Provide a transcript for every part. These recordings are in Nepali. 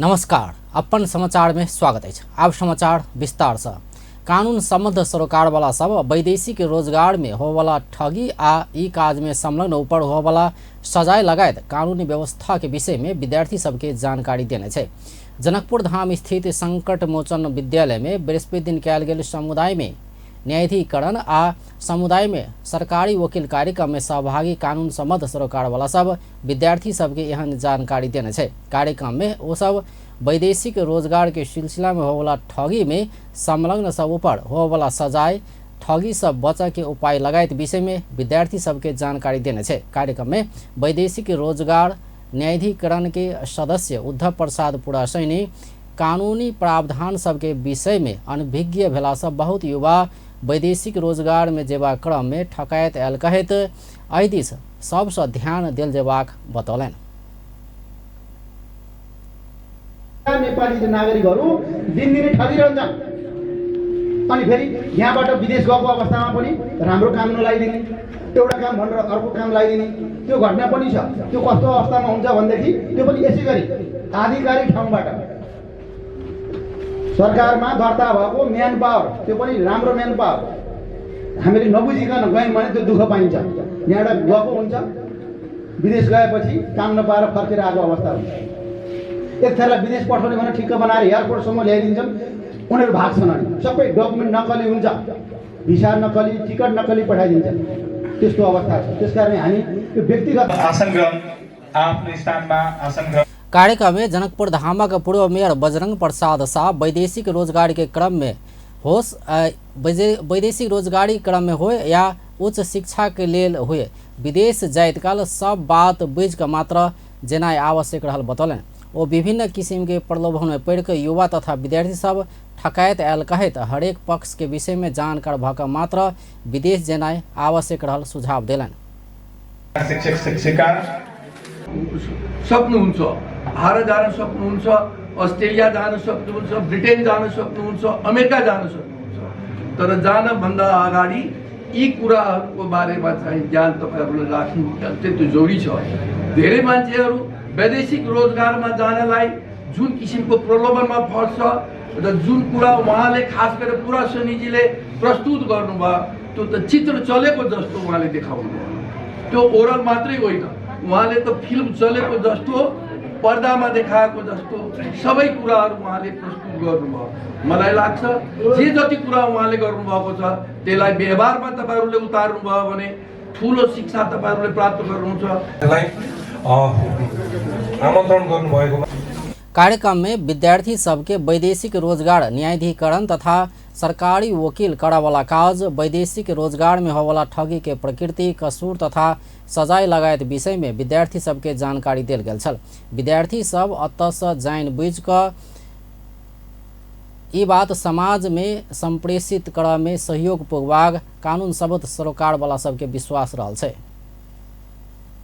नमस्कार, अपन समाचार में स्वागत है। अब समाचार विस्तार से। कानून सम्बद्ध सरोकार वाला सब वैदेशिक रोजगार में हो वाला ठगी आ ई काज में संलग्न ऊपर हो वाला सजाए लगायत कानूनी व्यवस्था के विषय में विद्यार्थी सबके जानकारी देने छे। जनकपुर धाम स्थित संकट मोचन विद्यालय में बृहस्पति दिन कयल गेल समुदाय में न्यायाधिकरण आ समुदाय में सरकारी वकील कार्यक्रम में सहभागी कानून सम्बद्ध सरोकार वाला सब विद्यार्थी सबके एहन जानकारी देने छे। कार्यक्रम में वो सब वैदेशिक रोजगार के सिलसिला में होवाला ठगी में संलग्न सब ऊपर होवाला सजाए ठगी सब बचा के उपाय लगायत विषय में विद्यार्थी सबके जानकारी देने छे। कार्यक्रम में वैदेशिक रोजगार न्यायाधिकरण के सदस्य उद्धव प्रसाद पुरासैनी कानूनी प्रावधान सबके विषय में अनभिज्ञ भेला से बहुत युवा वैदेशिक रोजगार में जेबा क्रम में ठकायत आयल कहत एहि दिस सबसे ध्यान देल जेबाक बतौलन। नेपाली नागरिकहरू दिनदिनै ठगिरहन्छन् अनि फेरि यहाँबाट विदेश गएको अवस्थामा पनि राम्रो काम नलाइदिने, एउटा काम भनेर अर्को काम लगाइदिने त्यो घटना पनि छ। त्यो कस्तो अवस्थामा हुन्छ भन्देखि त्यो पनि यसै गरी आधिकारिक ठाउँबाट सरकारमा दर्ता भएको म्यान पावर, त्यो पनि राम्रो म्यान पावर हामीले नबुझिकन गयौँ भने त्यो दुःख पाइन्छ। यहाँबाट गएको हुन्छ, विदेश गएपछि काम नपाएर फर्केर आएको अवस्था हुन्छ। एक थरलाई विदेश पठाउने भने ठिक्क बनाएर एयरपोर्टसम्म ल्याइदिन्छन्, उनीहरू भाग्छन् अनि सबै डकुमेन्ट नक्कली हुन्छ, भिसा नक्कली, टिकट नक्कली पठाइदिन्छन्। त्यस्तो अवस्था छ। त्यसकारण हामी यो व्यक्तिगत आसन ग्रहण आफ्नो स्थानमा आसन ग्रहण। कार्यक्रम में जनकपुर धाम का पूर्व मेयर बजरंग प्रसाद शाह वैदेशिक रोजगार के क्रम में होस वैदेशिक रोजगारी क्रम में हो या उच्च शिक्षा के लेल हुए विदेश जाइत काल सब बात बुझ के मात्र जेनाय आवश्यक रहल बतौलन। वो विभिन्न किस्म के प्रलोभन में पड़ के युवा तथा विद्यार्थी सब ठकायत आयल कहत हरेक पक्ष के विषय में जानकार भक मात्र विदेश जेनाय आवश्यक रहल सुझाव दिलन। शिक्षक शिक्षिका सक्नुहुन्छ, भारत जान सक्नुहुन्छ, अस्ट्रेलिया जान सक्नुहुन्छ, ब्रिटेन जान सक्नुहुन्छ, अमेरिका जान सक्नुहुन्छ। तर जान भन्दा अगाडि यी कुराहरूको बारेमा चाहिँ ज्ञान तपाईहरुले राख्नु अत्यन्त जरुरी छ। धेरै मान्छेहरू वैदेशिक रोजगारमा जानलाई जुन किसिमको प्रलोभनमा पर्छ र जुन कुरा उहाँले खास गरेर पुरा सनीजीले प्रस्तुत गर्नुभयो त्यो त चित्र चलेको जस्तो उहाँले देखाउनु भयो। त्यो ओरल मात्रै होइन, उहाँले त फिल्म चलेको जस्तो, पर्दामा देखाएको जस्तो सबै कुराहरू उहाँले प्रस्तुत गर्नुभयो। मलाई लाग्छ जे जति कुरा उहाँले गर्नुभएको छ त्यसलाई व्यवहारमा तपाईहरुले उतार्नुभयो भने ठूलो शिक्षा तपाईहरुले प्राप्त गर्नुहुन्छ। आमन्त्रण गर्नुभएको। कार्यक्रम में विद्यार्थी सबके वैदेशिक रोजगार न्यायाधिकरण तथा सरकारी वकील करावाला काज, वैदेशिक रोजगार में होवाला ठगी के प्रकृति, कसूर तथा सजाए लगायत विषय में विद्यार्थी सबके जानकारी देल गेल छल। विद्यार्थी सब अतः से जान बुझ क ई बात समाज में संप्रेषित करय में सहयोग पुगबाग कानून सम्बद्ध सरोकार वाला सबके विश्वास रहल छे।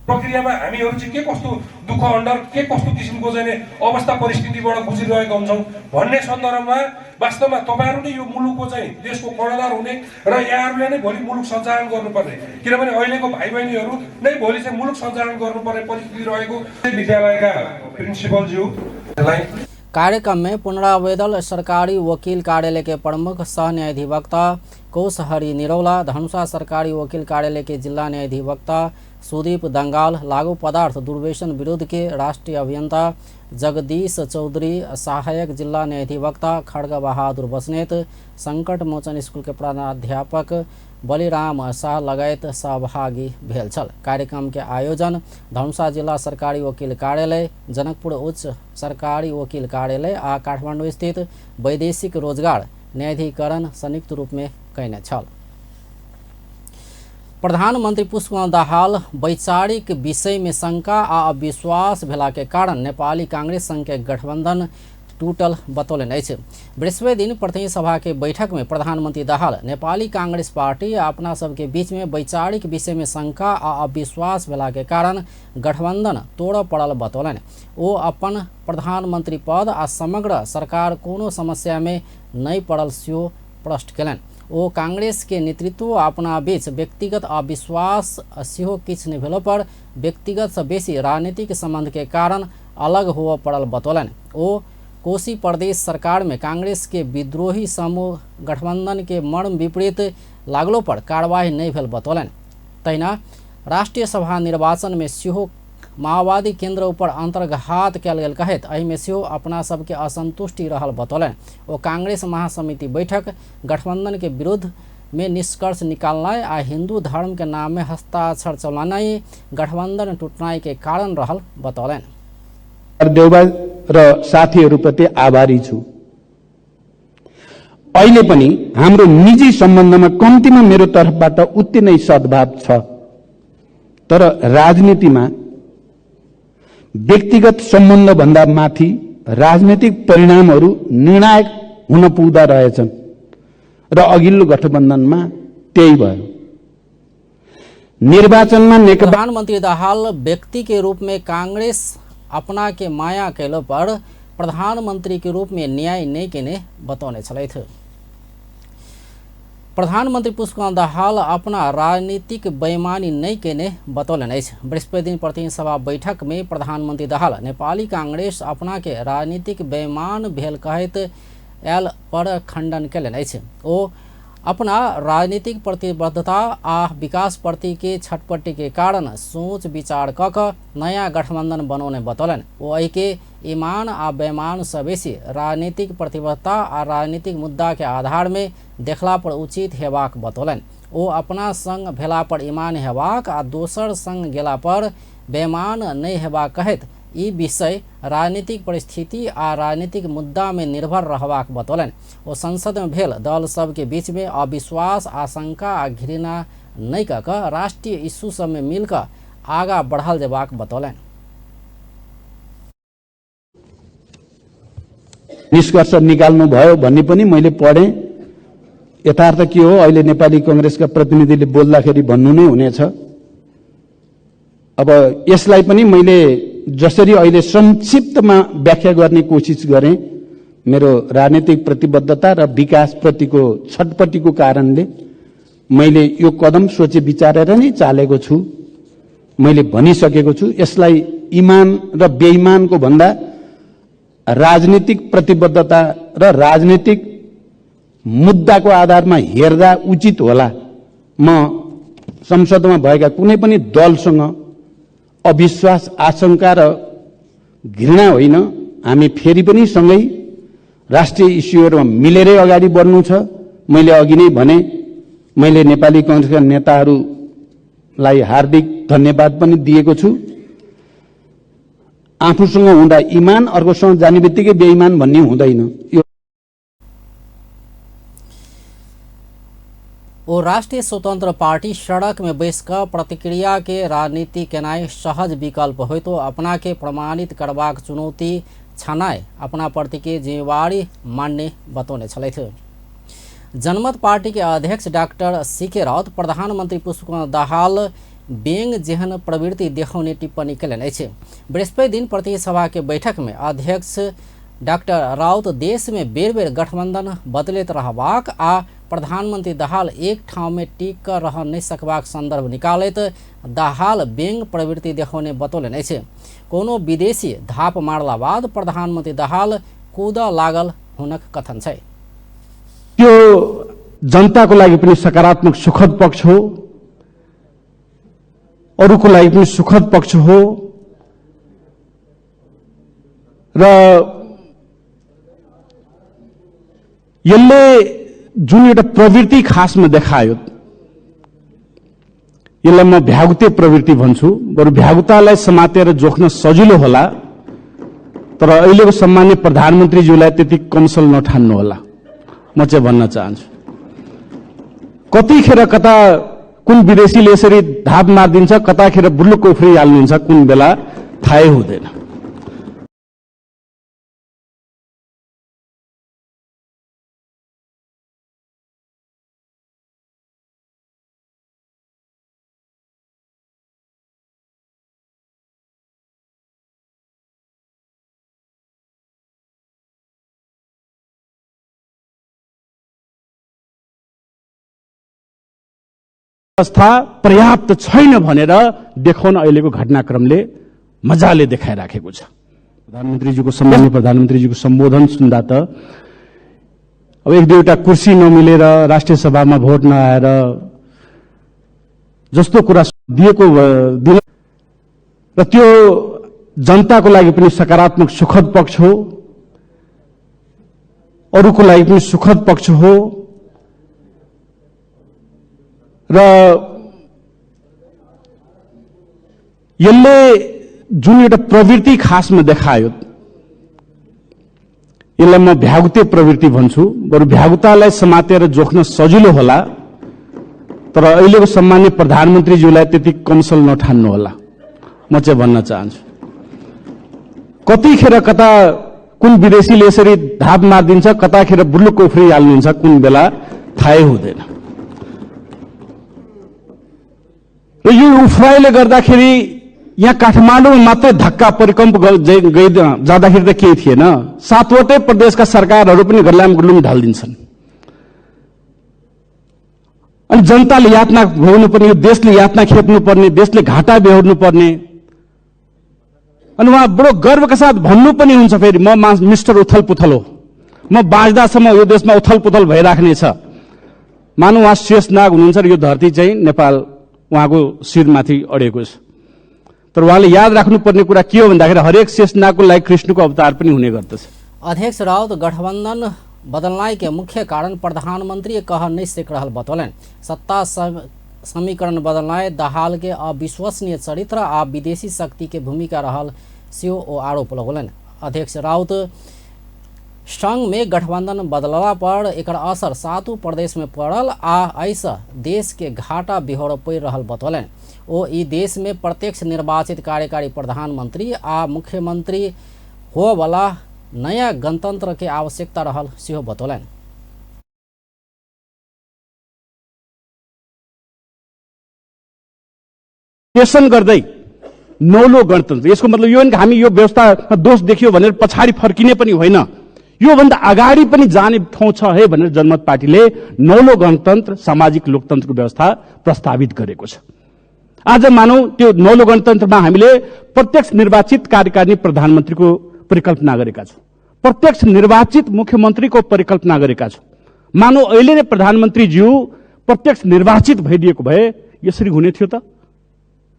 प्रक्रियामा हामीहरु चाहिँ के कस्तो दुःख अन्डर के कस्तो किसिमको चाहिँ अवस्था परिस्थितिबाट गुज्रिरहेका हुन्छौं भन्ने सन्दर्भमा वास्तवमा तपाईहरु नै यो मुलुकको चाहिँ देशको कर्णधार हुने र यहाँहरुले नै भोलि मुलुक सञ्चालन गर्नुपर्ने, किनभने अहिलेको भाइ बहिनीहरु नै भोलि चाहिँ मुलुक सञ्चालन गर्नुपर्ने परिस्थिति रहेको विद्यालयका प्रिन्सिपलज्यूलाई। कार्यक्रम में पुनरावेदन सरकारी वकील कार्यालय के प्रमुख सह न्यायाधिवक्ता कोषहरी निरौला, धनुषा सरकारी वकील कार्यालय के जिला न्यायाधिवक्ता सुदीप दंगाल, लागू पदार्थ दुर्व्यसन विरुद्ध के राष्ट्रीय अभियंता जगदीश चौधरी, सहायक जिला न्यायाधिवक्ता खड्ग बहादुर बस्नेत, संकट मोचन स्कूल के प्राध्यापक बलिराम शाह लगायत सहभागी भेल छल। कार्यक्रम के आयोजन धनुषा जिला सरकारी वकील कार्यालय, जनकपुर उच्च सरकारी वकील कार्यालय आ काठमाडौँ स्थित वैदेशिक रोजगार न्यायाधिकरण संयुक्त रूप में कयने छल। प्रधानमंत्री पुष्पकमल दाहाल वैचारिक विषय में शंका आ अविश्वास भेला के कारण नेपाली कांग्रेस संघ के गठबंधन टूटल बतौलन अछि। बृहस्पति दिन प्रतिनिधि सभा के बैठक में प्रधानमंत्री दाहाल नेपाली कांग्रेस पार्टी अपना सबके बीच में वैचारिक विषय में शंका आ अविश्वास भेला के कारण गठबंधन तोड़ पड़ल बतौलन। वो अपन प्रधानमंत्री पद आ समग्र सरकार कोनो समस्या में नहीं पड़ल सेहो प्रश्न केलन। वो कांग्रेस के नेतृत्व अपना बीच व्यक्तिगत अविश्वास सेहो किछु नहीं भेला पर व्यक्तिगत से बेसी राजनीतिक संबंध के कारण अलग हुआ पड़ल बतौलन। ओ कोसी प्रदेश सरकार में कांग्रेस के विद्रोही समूह गठबंधन के मर्म विपरीत लागलो पर कार्यवाही नहीं भेल बतौलन। तहिना राष्ट्रीय सभा निर्वाचन में सेहो माओवादी केंद्र ऊपर अंतर्घात कल गेल कहत एहि में सेहो अपना सबके असंतुष्टि रहल बतौलन। ओ कांग्रेस महासमिति बैठक गठबंधन के विरुद्ध में निष्कर्ष निकालना आ हिंदू धर्म के नाम में हस्ताक्षर चलाना गठबंधन टूटनाई के कारण रहल बतौलन। देउबा र साथीहरूप्रति आभारी छु। अहिले पनि हाम्रो निजी सम्बन्धमा कम्तीमा मेरो तर्फबाट उति नै सद्भाव छ, तर राजनीतिमा व्यक्तिगत सम्बन्ध भन्दा माथि राजनीतिक परिणामहरू निर्णायक हुन पुग्दा रहेछन् र अघिल्लो गठबन्धनमा त्यही भयो। निर्वाचनमा नेकपा प्रधानमंत्री दाहाल व्यक्ति के रूप में कांग्रेस अपना के माया कैलो पर प्रधानमंत्री के रूप में न्याय नहीं केने बतौने छलैथ। प्रधानमंत्री पुष्पकमल दाहाल अपना राजनीतिक बेईमानी नहीं केने बतौलन अछि। बृहस्पति दिन प्रतिनिधि सभा बैठक में प्रधानमंत्री दाहाल नेपाली कांग्रेस अपना के राजनीतिक बेईमान भेल कहैत एल पर खंडन कयलनि अछि। ओ अपना राजनीतिक प्रतिबद्धता आ विकास प्रति के छटपटी के कारण सोच विचार क नया गठबंधन बनौने बतौलन। ओ एहि के ईमान आ बेईमान से बेसी राजनीतिक प्रतिबद्धता आ राजनीतिक मुद्दा के आधार में देखला पर उचित हेबाक बतौलन। ओ अपना संग भेला पर ईमान हेबाक आ दोसर संग गेला पर बेईमान नहीं हेबाक कहैत ई विषय राजनीतिक परिस्थिति आ राजनीतिक मुद्दा में निर्भर रहबाक बतौलन। ओ संसद में भेल दल सब के बीच में अविश्वास आशंका आ घृणा नहीं कऽ राष्ट्रीय इश्यू सब में मिलकर आगा बढ़ल जेबाक बतौलन। निष्कर्ष निकाल्नु भयो भन्ने पनि मैले पढेँ। यथार्थ के हो अहिले नेपाली कांग्रेसका प्रतिनिधिले बोल्दाखेरि भन्नु नै हुनेछ। अब यसलाई पनि मैले जसरी अहिले संक्षिप्तमा व्याख्या गर्ने कोसिस गरेँ, मेरो राजनीतिक प्रतिबद्धता र विकास प्रतिको छटपटीको कारणले मैले यो कदम सोचे विचारेर नै चालेको छु। मैले भनिसकेको छु, यसलाई इमान र बेइमानको भन्दा राजनीतिक प्रतिबद्धता र राजनीतिक मुद्दाको आधारमा हेर्दा उचित होला। म संसदमा भएका कुनै पनि दलसँग अविश्वास आशंका र घृणा होइन, हामी फेरि पनि सँगै राष्ट्रिय इस्युहरूमा मिलेरै अगाडि बढ्नु छ। मैले अघि नै भने, मैले नेपाली कांग्रेसका नेताहरूलाई हार्दिक धन्यवाद पनि दिएको छु। आफूसँग हुँदा इमान, अर्कोसँग जाने बित्तिकै बेइमान भन्ने हुँदैन। यो ओ राष्ट्रीय स्वतंत्र पार्टी सड़क में बैसकर प्रतिक्रिया के राजनीति केनाई सहज विकल्प हो तो अपना के प्रमाणित करबाक चुनौती छनाए अपना प्रति के जिम्मेवारी मानने बतौने छलैथ। जनमत पार्टी के अध्यक्ष डॉक्टर सीके राउत प्रधानमंत्री पुष्पकमल दाहाल बेंग जेहन प्रवृत्ति देखाउने टिप्पणी कयलनि अछि। बृहस्पति दिन प्रतिनिधि सभा के बैठक में अध्यक्ष डॉक्टर राउत देश में बेर बेर गठबंधन बदलैत रहबाक आ प्रधानमंत्री दाहाल एक ठाउँ में टिक कर रह नहीं सकबाक संदर्भ निकालैत दाहाल बेंग प्रवृत्ति देखाउने बतौलनि अछि। कोनो विदेशी धाप मारला बाद प्रधानमंत्री दाहाल कूदऽ लागल हुनक कथन छै। यो जनताको लागि पनि सकारात्मक सुखद पक्ष हो, अरूको लागि पनि सुखद पक्ष हो र यसले जुन एउटा प्रवृत्ति खासमा देखायो, यसलाई म भ्यागुते प्रवृत्ति भन्छु। बरु भ्यागुतालाई समातेर जोख्न सजिलो होला, तर अहिलेको सम्मान्य प्रधानमन्त्रीज्यूलाई त्यति कमसल नठान्नु होला, म चाहिँ भन्न चाहन्छु। कतिखेर कता कुन विदेशीले यसरी धाप मारिदिन्छ, कताखेर बुल्लुक उफ्रिहाल्नुहुन्छ, कुन बेला थाहै हुँदैन। अवस्था पर्याप्त छैन भनेर देखाउन अहिलेको घटनाक्रमले मजाले देखाइराखेको छ। प्रधानमन्त्रीजीको सम्माननीय प्रधानमन्त्रीजीको सम्बोधन सुन्दा त अब एक दुईवटा कुर्सी नमिलेर राष्ट्रिय सभामा भोट नआएर जस्तो कुरा दिएको दिन र त्यो जनताको लागि पनि सकारात्मक सुखद पक्ष हो, अरूको लागि पनि सुखद पक्ष हो र यसले जुन एउटा प्रवृत्ति खासमा देखायो यसलाई म भ्यागुते प्रवृत्ति भन्छु। बरु भ्यागुतालाई समातेर जोख्न सजिलो होला, तर अहिलेको सम्माननीय प्रधानमन्त्रीज्यूलाई त्यति कमसल नठान्नु होला, म चाहिँ भन्न चाहन्छु। कतिखेर कता कुन विदेशीले यसरी धाप मारिदिन्छ, कताखेर बुल्लुक उफ्रिहाल्नुहुन्छ, कुन बेला थाहै हुँदैन। र यो उफ्राइले गर्दाखेरि यहाँ काठमाडौँमा मात्रै धक्का परिकम्प जाँदाखेरि त केही थिएन, सातवटै प्रदेशका सरकारहरू पनि गल्लाम गुल्लुम ढालिदिन्छन्। अनि जनताले यातना भोग्नुपर्ने, यो देशले यातना खेप्नुपर्ने, देशले घाटा बेहोर्नुपर्ने। अनि उहाँ बडो गर्वका साथ भन्नु पनि हुन्छ फेरि म मिस्टर उथल पुथल हो, म बाँच्दासम्म यो देशमा उथल पुथल भइराख्नेछ। मानव उहाँ शेषनाग हुनुहुन्छ र यो धरती चाहिँ नेपाल उहाँको शिरमाथि अडेको छ। तर उहाँले याद राख्नुपर्ने कुरा के हो भन्दाखेरि हरेक शेषनागको लागि कृष्णको अवतार पनि हुने गर्दछ। अध्यक्ष राउत गठबंधन बदलने के मुख्य कारण प्रधानमंत्री कह नहीं सीख रहा बतौलन। सत्ता समीकरण बदलने दहाल के अविश्वसनीय चरित्र आ विदेशी शक्ति के भूमिका रहल से ओ आरोप लगौलन। अध्यक्ष राउत संघ में गठबंधन बदलला पर एक असर 7 प्रदेश में पड़ल आ ऐसा देश के घाटा बिहोर पड़ रहा बतौलन। ओ ई देश में प्रत्यक्ष निर्वाचित कार्यकारी प्रधानमंत्री आ मुख्यमंत्री हो वाला नया गणतंत्र के आवश्यकता रहल सेहो बतौलन। पेशन गर्दै नौलो गणतन्त्र, यसको मतलब यो हामी यो व्यवस्थामा दोष देखियो भनेर पछाडि फर्किने पनि होइन, यो भन्दा अगाडि पनि जाने ठाउँ छ है भनेर जनमत पार्टीले नौलो गणतन्त्र सामाजिक लोकतन्त्रको व्यवस्था प्रस्तावित गरेको छ। आज मानौ त्यो नौलो गणतन्त्रमा हामीले प्रत्यक्ष निर्वाचित कार्यकारिणी प्रधानमन्त्रीको परिकल्पना गरेका छौँ, प्रत्यक्ष निर्वाचित मुख्यमन्त्रीको परिकल्पना गरेका छौँ। मानौ अहिले नै प्रधानमन्त्रीज्यू प्रत्यक्ष निर्वाचित भइदिएको भए यसरी हुने थियो त?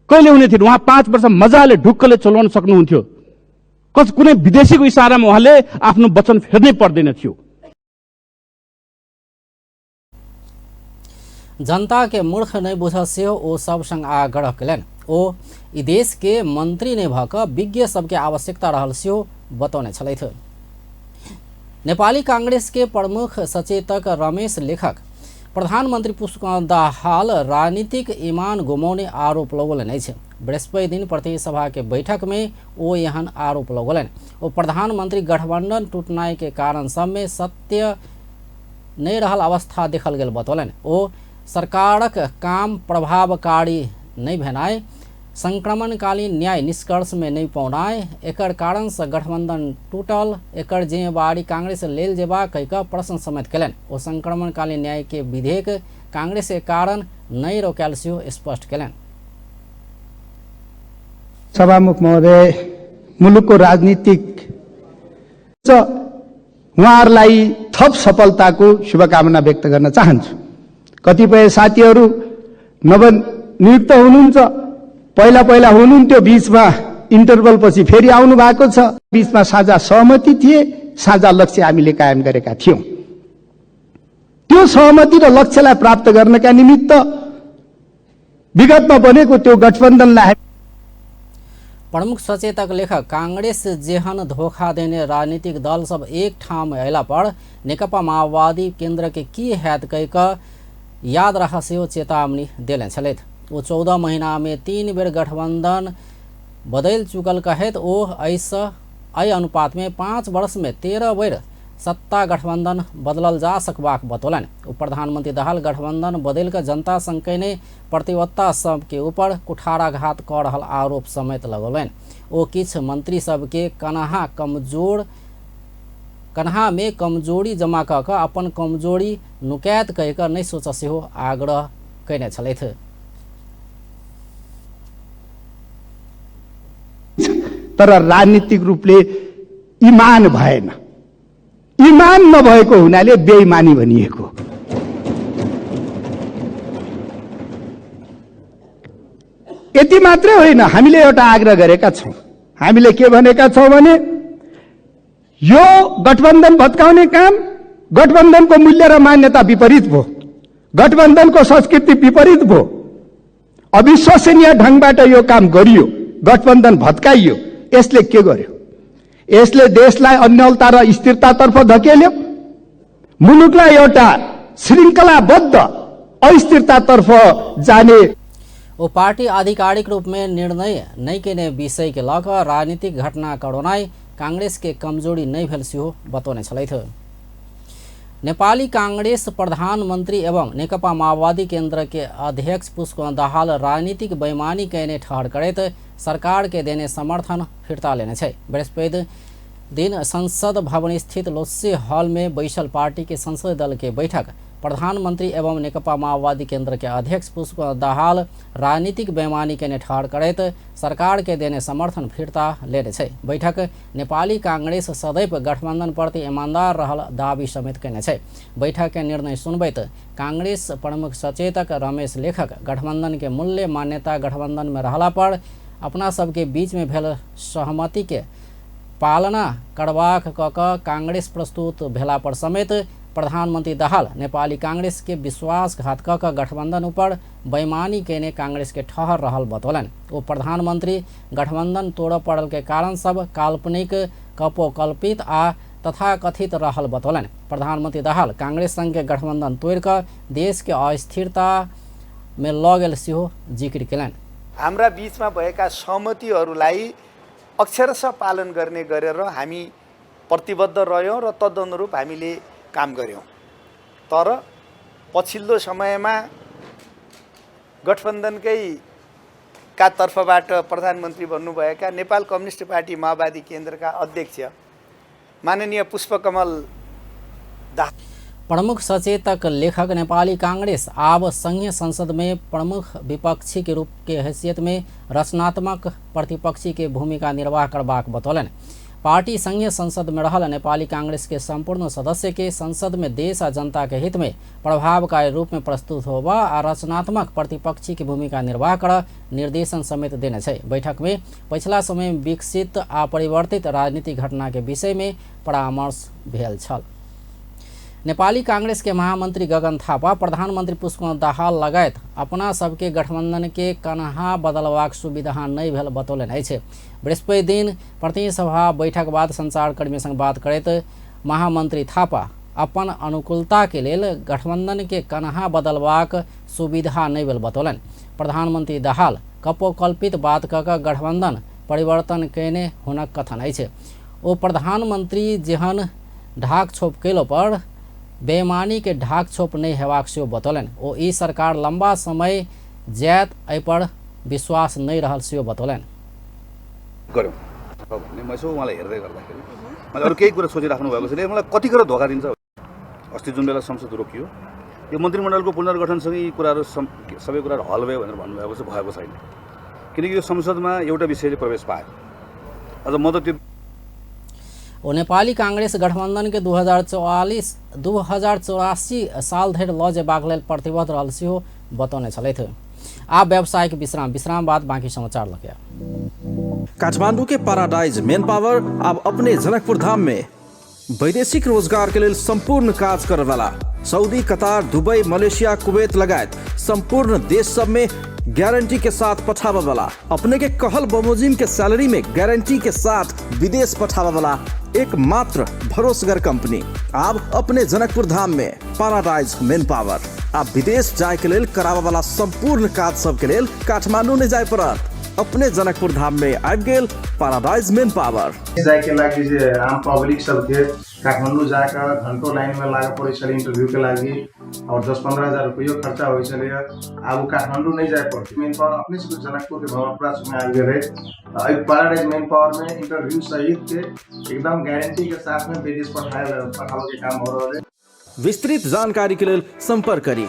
कहिले हुने थियो? उहाँ 5 वर्ष मजाले ढुक्कले चलाउन सक्नुहुन्थ्यो, कुनै विदेशीको इशारामा उहाँले आफ्नो वचन फेर्नै पर्दैन थियो। जनता के मूर्ख नहीं बुझ से ओ सब संग आग्रह कलन। ओ ई देश के मंत्री ने भक विज्ञ सबके आवश्यकता रहल से बतौने छलैथ। नेपाली कांग्रेस के प्रमुख सचेतक रमेश लेखक प्रधानमंत्री पुष्पकमल दाहाल राजनीतिक ईमान गुमाउने आरोप लगौलन। बृहस्पति दिन प्रतिनिधि सभा के बैठक में ओ यहन आरोप लगौलन। ओ प्रधानमंत्री गठबंधन टूटने के कारण सब में सत्य नहीं रहल अवस्था देखल गेल बतौलन। ओ सरकारक काम प्रभावकारी नहीं भेनाय, संक्रमणकालीन न्याय निष्कर्ष में नहीं पौनाय, एकर कारण से गठबंधन टूटल, एकर जिम्मेवारी कांग्रेस लेल जेबा कहिकऽ प्रश्न समेत कलन। ओ संक्रमणकालीन न्याय के विधेयक कांग्रेस के कारण नहीं रोकाल सेहो स्पष्ट कलन। सभामुख महोदय, मुलुकको राजनीतिक उहाँहरूलाई थप सफलताको शुभकामना व्यक्त गर्न चाहन्छु। कतिपय साथीहरू नवनियुक्त हुनुहुन्छ, पहिला हुनुहुन्थ्यो, बीचमा इन्टरभल पछि फेरि आउनु भएको छ। बीचमा साझा सहमति थिए, साझा लक्ष्य हामीले कायम गरेका थियौं। त्यो सहमति र लक्ष्यलाई प्राप्त गर्नका निमित्त विगतमा बनेको त्यो गठबन्धनलाई प्रमुख सचेतक लेखक कांग्रेस जेहन धोखा देने राजनीतिक दल सब एक ठाम अयला पर नेकपा माओवादी केन्द्र के की हैत कहिकऽ याद रह सेहो चेतावनी देले छलैथ। ओ 14 महीना में 3 बेर गठबंधन बदल चुकल कहैत ओ एहि अनुपात में 5 वर्ष में 13 बेर सत्ता गठबंधन बदलल जा सकबाक बतौलन। ओ प्रधानमंत्री दाहाल गठबंधन बदल कर जनता संग कयने प्रतिबद्धता सब के ऊपर कुठाराघात कऽ रहल आरोप समेत लगौलन। ओ किछ मंत्री सब के कन्हा में कमजोरी जमा कऽ कऽ अपन कमजोरी नुकायत कहिकऽ नहीं सोच सेहो आग्रह कयने छलैथ। तर राजनीतिक रूपले इमान भएन। इमान नभएको हुनाले बेइमानी भनिएको। यति मात्रै होइन, हामीले एउटा आग्रह गरेका छौं। हामीले के भनेका छौं भने यो गठबन्धन भत्काउने काम, गठबन्धनको मूल्य र मान्यता विपरीत भयो, गठबन्धनको संस्कृति विपरीत भयो, अविश्वसनीय ढंगबाट यो काम गरियो, गठबन्धन भत्काइयो। यसले के गर्यो? यसले देशलाई अन्यलता र स्थिरतातर्फ धकेल्यो, मुलुकलाई एउटा श्रृंखलाबद्ध अस्थिरतातर्फ जाने। वो पार्टी आधिकारिक रूप में निर्णय नहीं केने विषय के लक राजनीतिक घटना करोनाई कांग्रेस के कमजोरी नहीं भेल सिहो बतौने छलैथ। नेपाली कांग्रेस प्रधानमंत्री एवं नेकपा माओवादी केंद्र के अध्यक्ष पुष्पकमल दाहाल राजनीतिक बेईमानी कहने ठहर करैत सरकार के देने समर्थन फिर्ता लेने छे। बृहस्पति दिन संसद भवन स्थित लोस्से हॉल में बैसल पार्टी के संसदीय दल के बैठक प्रधानमंत्री एवं नेकपा माओवादी केंद्र के अध्यक्ष पुष्पकमल दाहाल राजनीतिक बेईमानी के ठहर करैत सरकार के देने समर्थन फिर्ता लेने छे। बैठक नेपाली कांग्रेस सदैव गठबंधन प्रति ईमानदार रहल दावी समेत केने छे। बैठक के निर्णय सुनबैत कांग्रेस प्रमुख सचेतक रमेश लेखक गठबंधन के मूल्य मान्यता गठबंधन में रहला पर अपना सबके बीच में भेल सहमति के पालना करबाक कक कांग्रेस प्रस्तुत भेला पर समेत प्रधानमंत्री दाहाल नेपाली कांग्रेस के विश्वासघात कक गठबंधन ऊपर बेईमानी केने कांग्रेस के ठहर रहल बतौलन। वो प्रधानमंत्री गठबंधन तोड़ पड़ल के कारण सब काल्पनिक कपोकल्पित आ तथा कथित रहल बतौलन। प्रधानमंत्री दाहाल कांग्रेस संग के गठबंधन तोड़ कर देश के अस्थिरता में लगेल सिहो जिक्र केलन। हाम्रा बीचमा भएका सहमतिहरूलाई अक्षरशः पालन गर्ने गरेर हामी प्रतिबद्ध रह्यौं र तदनुरूप हामीले काम गर्यौं। तर पछिल्लो समयमा गठबन्धनकै का तर्फबाट प्रधानमन्त्री बन्नुभएका नेपाल कम्युनिस्ट पार्टी माओवादी केन्द्रका अध्यक्ष माननीय पुष्पकमल दाहाल प्रमुख सचेतक लेखक नेपाली कांग्रेस अब संघीय संसद में प्रमुख विपक्षी के रूप के हैसियत में रचनात्मक प्रतिपक्षी के भूमिका निर्वाह करबाक बतौलन। पार्टी संघीय संसद में रहल नेपाली कांग्रेस के संपूर्ण सदस्य के संसद में देश और जनता के हित में प्रभावकारी रूप में प्रस्तुत होबा और रचनात्मक प्रतिपक्षी की भूमिका निर्वाह कर निर्देशन समेत देने छे। बैठक में पिछला समय में विकसित आ परिवर्तित राजनीतिक घटना के विषय में परामर्श भेल छल। नेपाली कांग्रेस के महामंत्री गगन थापा प्रधानमंत्री पुष्पकमल दाहाल लगायत अपना सबके गठबंधन के कन्हा बदलवाक सुविधा नहीं भेल बतौलन छे। बृहस्पति दिन प्रतिनिधि सभा बैठक बाद संचारकर्मी संग बात करैत महामंत्री थापा अपन अनुकूलता के लेल गठबंधन के कन्हा बदलवाक सुविधा नहीं भेल बतौलन। प्रधानमंत्री दाहाल कपोकल्पित बात कक गठबंधन परिवर्तन केने हुनक कथन छे। ओ प्रधानमंत्री जेहन ढाक छोप केलो पर बेईमानी के ढाक छोप नहीं हेबाक सेहो बतौलन। ओ ई सरकार लंबा समय जायत एहि पर विश्वास नहीं रहल सेहो बतौलन। गर्यौं भन्ने म यसो उहाँलाई हेर्दै गर्दाखेरि मैले अरू केही कुरा सोचिराख्नु भएको छैन। मलाई कति कुरा धोका दिन्छ। अस्ति जुन बेला संसद रोकियो यो मन्त्रीमण्डलको पुनर्गठनसँगै यी कुराहरू सबै कुराहरू हल भयो भनेर भन्नुभएको छ, भएको छैन। किनकि यो संसदमा एउटा विषयले प्रवेश पायो। अझ म त त्यो ओ नेपाली कांग्रेस गठबंधन के 2084 साल धरि लऽ जेबाक लेल प्रतिबद्ध रहल सेहो बतौने छलैथ। आप व्यावसायिक विश्राम बाद बाकी समाचार लगे। काठमांडू के पैराडाइज मैन पावर अब अपने जनकपुर धाम में वैदेशिक रोजगार के लिए संपूर्ण कार्य करे वाला Saudi, Qatar, Dubai, Malaysia, Kuwait लगायत संपूर्ण देश सब में गारंटी के साथ पठावा वाला, अपने के कहल बमोजिम के सैलरी में गारंटी के साथ विदेश पठावा वाला एक मात्र भरोसेगर कंपनी अब अपने जनकपुर धाम में पैराडाइज मैन पावर। आप विदेश जाए के लेल करावा वाला संपूर्ण कार्य सब के लेल काठमांडू ने जाए पड़त। अपने जनकपुर धाम में आबि गेल पैराडाइज मैन पावर। जाए के लागि जे आम पब्लिक सब के काठमांडू जाकर घंटों लाइन में लागे पड़े छले इंटरव्यू के लागि और 10-15 हजार रुपया खर्चा हो छले। अब काठमांडू नहीं जाए पड़े। मैन पावर अपने से जनकपुर के भवनपुरा में आ गए रहे। पैराडाइज मैन पावर में इंटरव्यू सहित के एकदम गारंटी के साथ में विदेश पठाने के काम हो रहा है। विस्तृत जानकारी के लिए संपर्क करी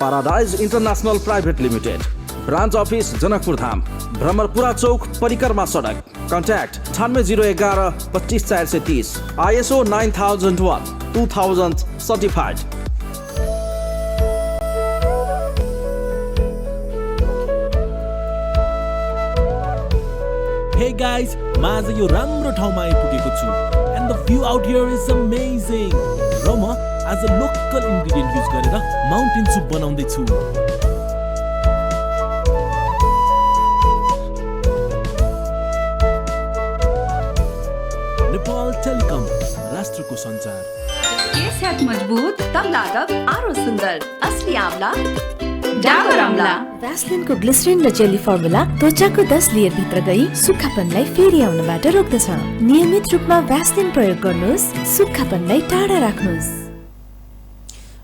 Paradise International Private Limited, branch office Janakpur Dham, Bhramarpura चौक, परिक्रमा सड़क, contact 9801 25430 ISO 9001 2000 certified. Hey guys, म आज यो राम्रो ठाउँमा आइपुगेको छु and the view out here is amazing। र म आज लोकल इन्ग्रेडियन्ट युज गरेर माउन्टेन सुप बनाउँदै छु। नेपाल टेलिकम, राष्ट्रको सञ्चार। केस है मजबूत तब लागत आरो सुन्दर। असली आंवला डाबर आंवला। भ्यासलिनको ग्लिसरिन र जेली फर्मुला त्वचाको 10 लेयर भित्र गई सुक्खापनलाई फेरि आउनबाट रोक्दछ। नियमित रूपमा भ्यासलिन प्रयोग गर्नुहोस्, सुक्खापनलाई टाढा राख्नुहोस्।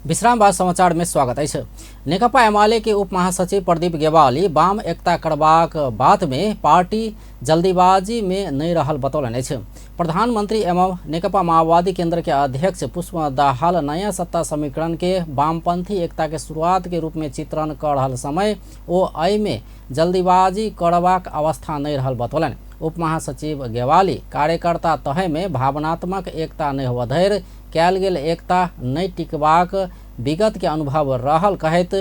विश्राम बाद समाचार में स्वागत है। नेकपा एमाले के उप महासचिव प्रदीप गेवाली वाम एकता करबाक बात में पार्टी जल्दीबाजी में नहीं रहल बतौलन है। प्रधानमंत्री एवं नेकपा माओवादी केंद्र के अध्यक्ष पुष्प दाहाल नया सत्ता समीकरण के वामपंथी एकता के शुरुआत के रूप में चित्रण कर रहल समय ओ अय में जल्दीबाजी करबाक अवस्था नहीं रहल बतौलन। उप महासचिव गेवाली कार्यकर्ता तह में भावनात्मक एकता नहीं होवा धैर कैल गेल एकता नहीं टिकबाक विगत के अनुभव रहल कहत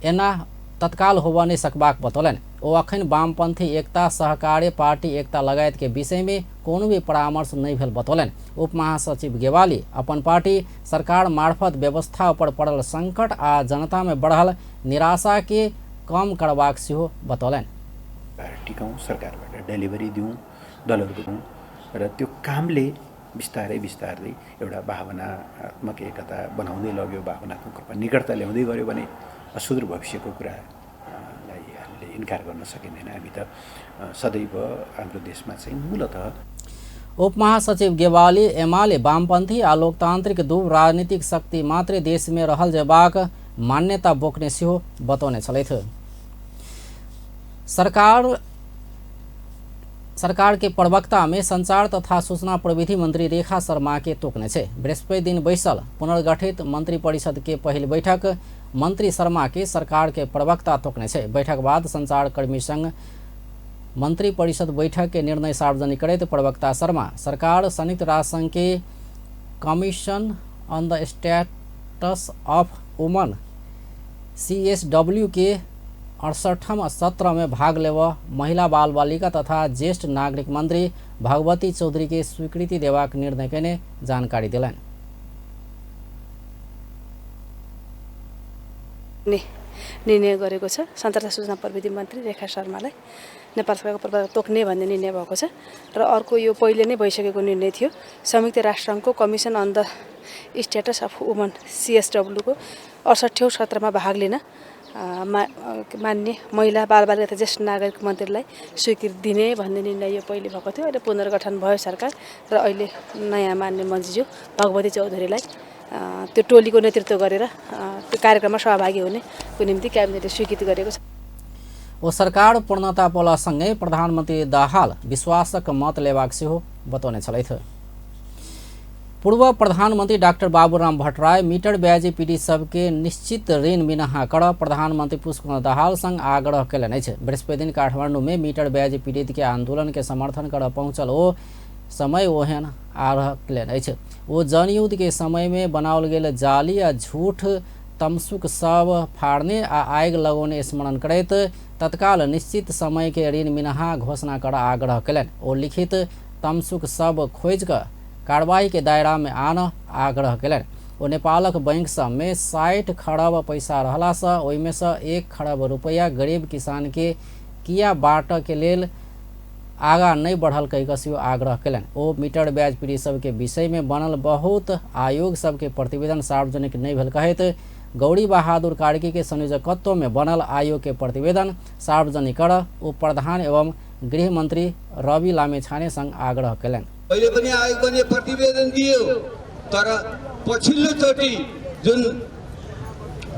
एना तत्काल होवा नहीं सकबाक बतौलन। ओ अखन वामपंथी एकता सहकारी पार्टी एकता लगायत के विषय में कोनो भी परामर्श नहीं भेल बतौलन। उप महासचिव गेवाली अपन पार्टी सरकार मार्फत व्यवस्था पर पड़ल संकट आ जनता में बढ़ल निराशा के कम करबाक सेहो बतौलन। टिकाउँ, सरकारबाट डेलिभरी दिउँ, दलहरूको दिउँ र त्यो कामले बिस्तारै बिस्तारै एउटा भावनात्मक एकता बनाउँदै लग्यो, भावनात्मक रूपमा निकटता ल्याउँदै गऱ्यो भने सुदूर भविष्यको कुरालाई हामीले इन्कार गर्न सकिँदैन। हामी त सदैव हाम्रो देशमा चाहिँ मूलतः उप महासचिव गेवाली एमाले वामपन्थी आ लोकतान्त्रिक दू राजनीतिक शक्ति मात्रै देश में रहल जेबाक मान्यता बोक्ने सेहो बतौने छलैथ। सरकार के प्रवक्ता में संचार तथा सूचना प्रविधि मंत्री रेखा शर्मा के तोकने छे। बृहस्पति दिन बैसल पुनर्गठित मंत्री परिषद के पहल बैठक मंत्री शर्मा के सरकार के प्रवक्ता तोकने छे। बैठक बाद संचार कर्मी संघ मंत्री परिषद बैठक के निर्णय सार्वजनिक करते प्रवक्ता शर्मा सरकार संयुक्त राष्ट्र संघ के commission on the status of woman CSW के 68वां सत्र में भाग लेवा महिला बाल बालिका तथा ज्येष्ठ नागरिक मंत्री भगवती चौधरी के स्वीकृति देवाक निर्णय केने जानकारी दिलन। निर्णय गरेको छ। संचार तथा सूचना प्रविधि मन्त्री रेखा शर्मालाई नेपाल सरकारको प्रवक्ता तोक्ने भन्ने निर्णय भएको छ र अर्को यो पहिले नै भइसकेको निर्णय थियो। संयुक्त राष्ट्र संघको commission on the status of woman CSW को 68औं सत्रमा भाग लिन मान्य महिला बालबालिका तथा ज्येष्ठ नागरिक मन्त्रीलाई स्वीकृति दिने भन्ने निर्णय यो पहिले भएको थियो। अहिले पुनर्गठन भयो सरकार र अहिले नयाँ मान्य मन्त्रीज्यू भगवती चौधरीलाई त्यो टोलीको नेतृत्व गरेर त्यो कार्यक्रममा सहभागी हुनेको निम्ति क्याबिनेटले स्वीकृति गरेको छ। ओ सरकार पूर्णता पौलासँगै प्रधानमन्त्री दाहाल विश्वासक मत लेबाक सेहो बतौने छलैथ। पूर्व प्रधानमंत्री डॉक्टर बाबूराम भट्टराय मीटर ब्याजी पीड़ित सबके निश्चित ऋण मिनाहा कर प्रधानमंत्री पुष्प दाहाल संग आग्रह कैलन अछि। बृहस्पति दिन काठमांडू में मीटर ब्याजी पीड़ित के आंदोलन के समर्थन कर पहुंचल ओ समय ओहन आग्रह कैलन अछि। ओ जनयुद्ध के समय में बनाओल गेल जाली आ झूठ तमसुक सब फाड़ने आ आग लगौने स्मरण करैत तत्काल निश्चित समय के ऋण मिनाहा घोषणा कर आग्रह कैलन। ओ लिखित तमसुक सब खोज कर कार्रवाई के दायरा में आन आग्रह कैलन। ओ नेपालक बैंक सब में 60 खरब पैसा रहला से ओहिमे से 1 खरब रुपया गरीब किसान के किया बाट के लेल आगा नहीं बढ़ल कहिकसियो आग्रह कैलन। ओ मीटर ब्याज पीड़ित सब के विषय में बनल बहुत आयोग सब के प्रतिवेदन सार्वजनिक नहीं भेल कहत गौरी बहादुर कार्की के संयोजकत्व में बनल आयोग के प्रतिवेदन सार्वजनिक कर उप प्रधान एवं गृह मंत्री रवि लामेछाने संग आग्रह कैलन। अहिले पनि आयोगले प्रतिवेदन दियो तर पछिल्लो चोटि जुन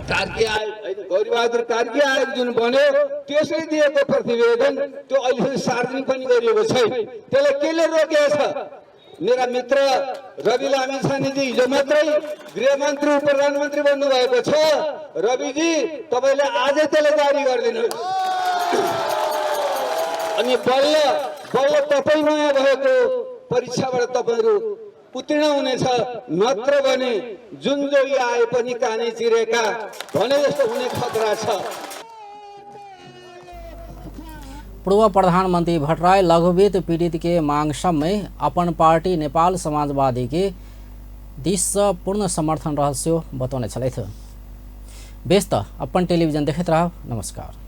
कार्की आयोग गौरीबहादुर कार्की आयोग जुन बन्यो त्यसले दिएको प्रतिवेदन त्यो अहिले सार्वजनिक पनि गरिएको छैन। त्यसले केले रोकेको छ? मेरा मित्र रवि लामिछानेजी हिजो मात्रै गृहमन्त्री उप प्रधानमन्त्री बन्नु भएको छ। रविजी तपाईले आजै त्यसलाई जारी गरिदिनुहोस् अनि बल्ल बल्ल तपाईँ नयाँ भएको परीक्षाबाट तपाईँहरू उत्तीर्ण हुनेछ, नत्र भने जुन जोगी आए पनि कानै चिरेका भने जस्तो हुने खतरा छ। पूर्व प्रधानमंत्री भट्टराय लघुवित्त पीड़ित के मांग सब में अपन पार्टी नेपाल समाजवादी के दिश से पूर्ण समर्थन रहल बतौने छलैथ। व्यस्त अपन टेलिभिजन देखैत रहब। नमस्कार।